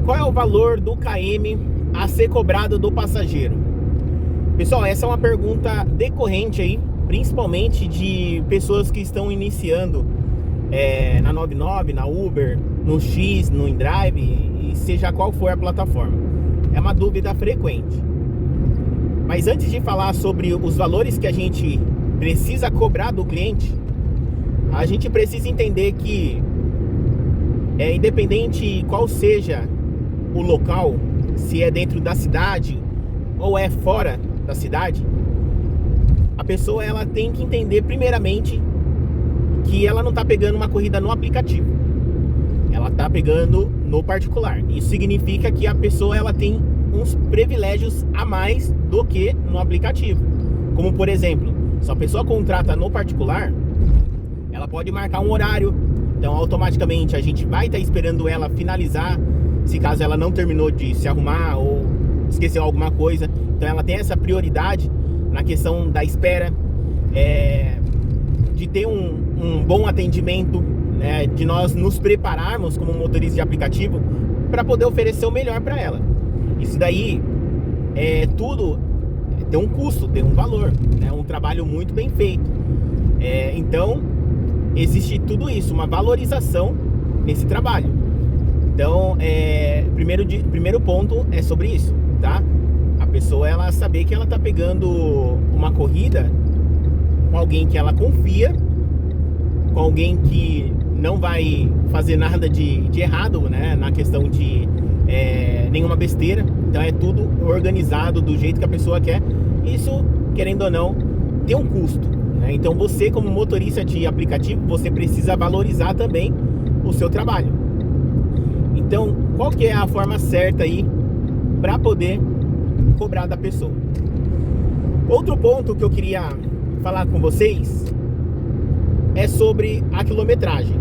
qual é o valor do KM a ser cobrado do passageiro? Pessoal, essa é uma pergunta decorrente aí, principalmente de pessoas que estão iniciando na 99, na Uber, no X, no InDrive, e seja qual for a plataforma. É uma dúvida frequente. Mas antes de falar sobre os valores que a gente precisa cobrar do cliente, a gente precisa entender que independente qual seja o local, se é dentro da cidade ou é fora da cidade, a pessoa ela tem que entender primeiramente que ela não está pegando uma corrida no aplicativo, ela está pegando no particular. Isso significa que a pessoa ela tem uns privilégios a mais do que no aplicativo. Como por exemplo, se a pessoa contrata no particular, ela pode marcar um horário, então automaticamente a gente vai estar esperando ela finalizar, se caso ela não terminou de se arrumar ou esqueceu alguma coisa. Então ela tem essa prioridade na questão da espera, de ter um bom atendimento, né, de nós nos prepararmos como motorista de aplicativo para poder oferecer o melhor para ela. Isso daí tudo tem um custo, tem um valor, né, um trabalho muito bem feito. Então existe tudo isso, uma valorização nesse trabalho. Então, primeiro ponto é sobre isso, tá? A pessoa ela saber que ela tá pegando uma corrida com alguém que ela confia, com alguém que não vai fazer nada de errado, né? Na questão de nenhuma besteira. Então é tudo organizado do jeito que a pessoa quer. Isso, querendo ou não, tem um custo, né? Então você, como motorista de aplicativo, você precisa valorizar também o seu trabalho. Então, qual que é a forma certa aí para poder cobrar da pessoa? Outro ponto que eu queria falar com vocês é sobre a quilometragem.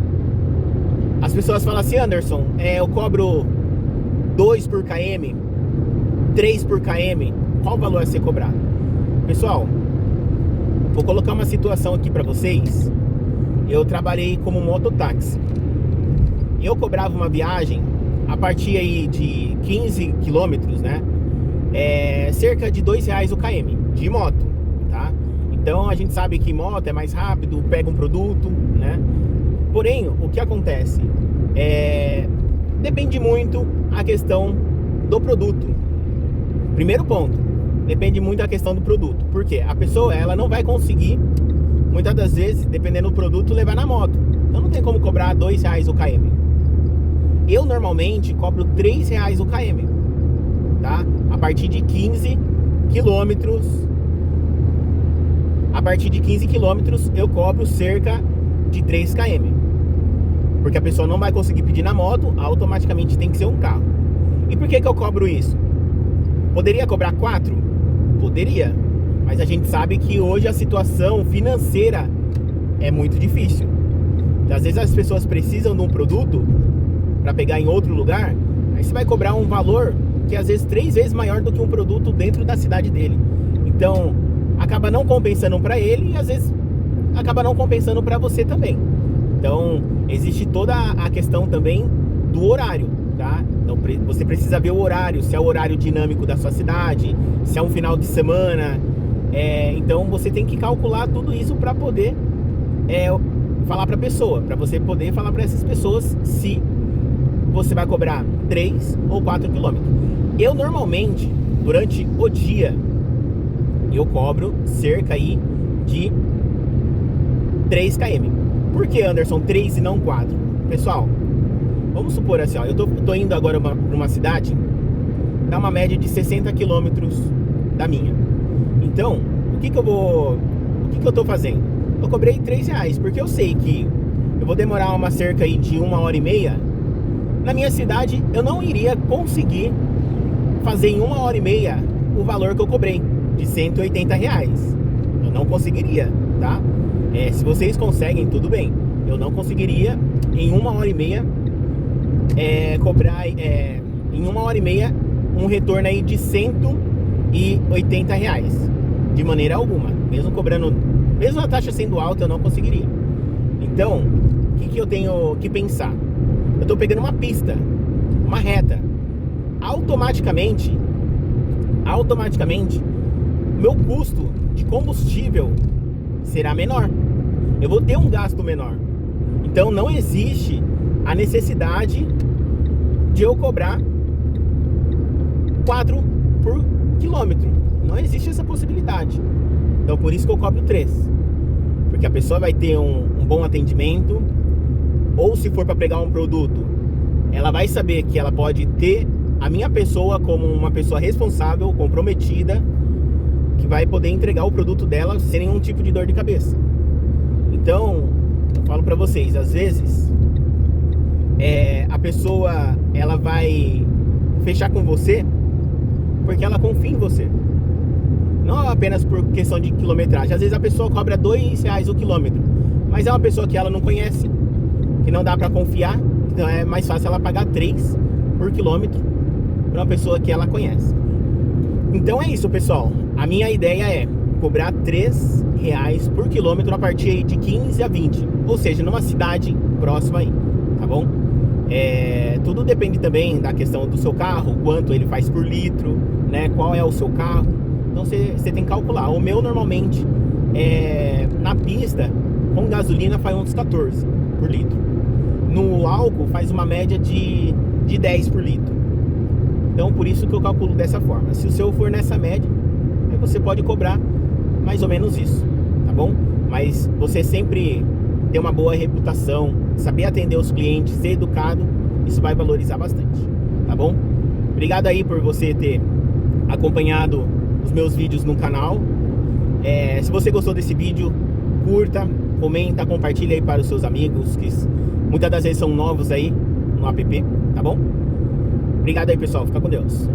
As pessoas falam assim: Anderson, eu cobro 2 por km, 3 por km, qual o valor a ser cobrado? Pessoal, vou colocar uma situação aqui para vocês. Eu trabalhei como mototáxi. Eu cobrava uma viagem a partir aí de 15 quilômetros, né? Cerca de R$2 o km de moto, tá? Então a gente sabe que moto é mais rápido, pega um produto, né? Porém, o que acontece? Depende muito a questão do produto. Primeiro ponto, depende muito da questão do produto. Por quê? A pessoa ela não vai conseguir, muitas das vezes, dependendo do produto, levar na moto. Então não tem como cobrar R$2 o km. Eu normalmente cobro R$3 o km, tá? A partir de 15 quilômetros. A partir de 15 quilômetros eu cobro cerca de 3 km. Porque a pessoa não vai conseguir pedir na moto, automaticamente tem que ser um carro. E por que eu cobro isso? Poderia cobrar 4? Poderia. Mas a gente sabe que hoje a situação financeira é muito difícil. Então, às vezes as pessoas precisam de um produto para pegar em outro lugar, aí você vai cobrar um valor que às vezes 3 vezes maior do que um produto dentro da cidade dele. Então acaba não compensando para ele e às vezes acaba não compensando para você também. Então existe toda a questão também do horário, tá? Então você precisa ver o horário, se é o horário dinâmico da sua cidade, se é um final de semana. Então você tem que calcular tudo isso para poder falar para a pessoa, para você poder falar para essas pessoas se você vai cobrar 3 ou 4 quilômetros. Eu normalmente, durante o dia, eu cobro cerca aí de 3 km. Por que, Anderson, 3 e não 4? Pessoal, vamos supor assim, ó, eu tô indo agora para uma cidade, dá uma média de 60 quilômetros da minha. Então, o que eu tô fazendo? Eu cobrei R$3, porque eu sei que eu vou demorar uma cerca aí de 1h30. Na minha cidade, eu não iria conseguir fazer em 1h30 o valor que eu cobrei, de R$180. Eu não conseguiria, tá? Se vocês conseguem, tudo bem. Eu não conseguiria em 1h30 cobrar em 1h30 um retorno aí de R$180. De maneira alguma. Mesmo a taxa sendo alta, eu não conseguiria. Então, o que eu tenho que pensar? Eu tô pegando uma pista, uma reta. automaticamente, meu custo de combustível será menor. Eu vou ter um gasto menor. Então não existe a necessidade de eu cobrar 4 por quilômetro. Não existe essa possibilidade. Então por isso que eu cobro 3. Porque a pessoa vai ter um bom atendimento. Ou se for para pegar um produto, ela vai saber que ela pode ter a minha pessoa como uma pessoa responsável, comprometida, que vai poder entregar o produto dela sem nenhum tipo de dor de cabeça. Então, eu falo para vocês, às vezes a pessoa ela vai fechar com você porque ela confia em você, não apenas por questão de quilometragem. Às vezes a pessoa cobra R$2 o quilômetro, mas é uma pessoa que ela não conhece, que não dá para confiar. Então é mais fácil ela pagar 3 por quilômetro para uma pessoa que ela conhece. Então é isso, pessoal. A minha ideia é cobrar R$3 por quilômetro a partir de 15 a 20, ou seja, numa cidade próxima aí, tá bom? Tudo depende também da questão do seu carro, quanto ele faz por litro, né? Qual é o seu carro. Então você tem que calcular. O meu normalmente na pista com gasolina faz uns 14 por litro. No álcool faz uma média de 10 por litro. Então por isso que eu calculo dessa forma. Se o seu for nessa média, aí você pode cobrar mais ou menos isso, tá bom? Mas você sempre ter uma boa reputação, saber atender os clientes, ser educado, isso vai valorizar bastante, tá bom? Obrigado aí por você ter acompanhado os meus vídeos no canal. Se você gostou desse vídeo, curta, comenta, compartilha aí para os seus amigos, que muitas das vezes são novos aí no app, tá bom? Obrigado aí, pessoal, fica com Deus.